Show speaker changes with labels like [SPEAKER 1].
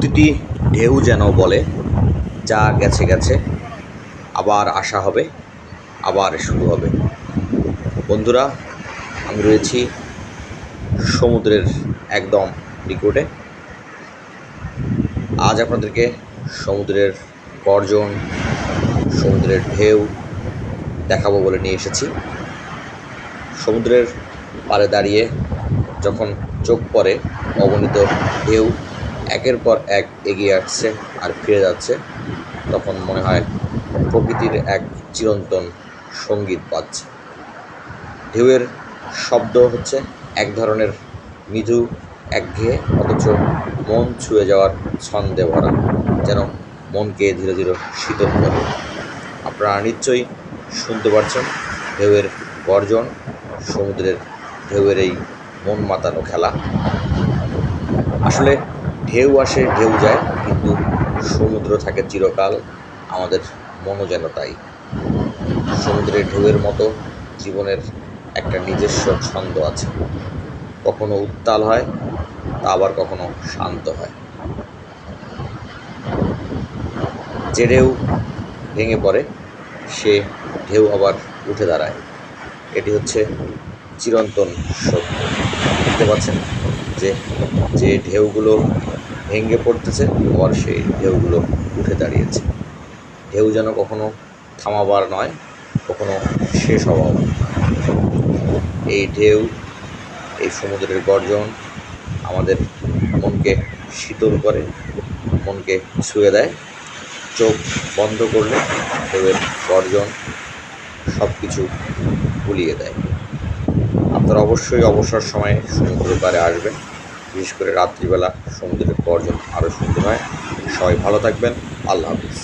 [SPEAKER 1] প্রতিটি ঢেউ যেন বলে, যা গেছে গেছে, আবার আসা হবে, আবার শুরু হবে। বন্ধুরা, আমি রয়েছি সমুদ্রের একদম নিকটে। আজ আপনাদেরকে সমুদ্রের গর্জন, সমুদ্রের ঢেউ দেখাবো বলে নিয়ে এসেছি। সমুদ্রের পাড়ে দাঁড়িয়ে যখন চোখ পড়ে অগণিত ঢেউ একের পর এক এগিয়ে আসছে আর ফিরে যাচ্ছে, তখন মনে হয় প্রকৃতির এক চিরন্তন সঙ্গীত বাজছে। ঢেউয়ের শব্দ হচ্ছে এক ধরনের মৃদু, একঘেয়ে, অথচ মন ছুঁয়ে যাওয়ার ছন্দে ভরা, যেন মনকে ধীরে ধীরে শীতল করে। আপনারা নিশ্চয়ই শুনতে পাচ্ছেন ঢেউয়ের গর্জন, সমুদ্রের ঢেউয়ের এই মন মাতানো খেলা। আসলে ঢেউ আসে, ঢেউ যায়, কিন্তু সমুদ্র থাকে চিরকাল, আমাদের মনও যেন তাই। সমুদ্রের ঢেউয়ের মতো জীবনের একটা নিজস্ব ছন্দ আছে, কখনো উত্তাল হয়, তা আবার কখনো শান্ত হয়। যে ঢেউ ভেঙে পড়ে, সে ঢেউ আবার উঠে দাঁড়ায়। এটি হচ্ছে চিরন্তন সত্য। দেখতে পাচ্ছেন যে যে ঢেউগুলো ভেঙে পড়তেছে, আবার সেই ঢেউগুলো উঠে দাঁড়িয়েছে। ঢেউ যেন কখনো থামাবার নয়, কখনো শেষ হওয়াও। এই ঢেউ, এই সমুদ্রের গর্জন আমাদের মনকে শীতল করে, মনকে ছুঁয়ে দেয়। চোখ বন্ধ করলে ঢেউয়ের গর্জন সব কিছু ভুলিয়ে দেয়। আপনারা অবশ্যই অবসর সময়ে সমুদ্র পাড়ে আসবেন, বিশেষ করে রাত্রিবেলা সমুদ্রের গর্জন আরও সুন্দর হয়। সবাই ভালো থাকবেন। আল্লাহ হাফিজ।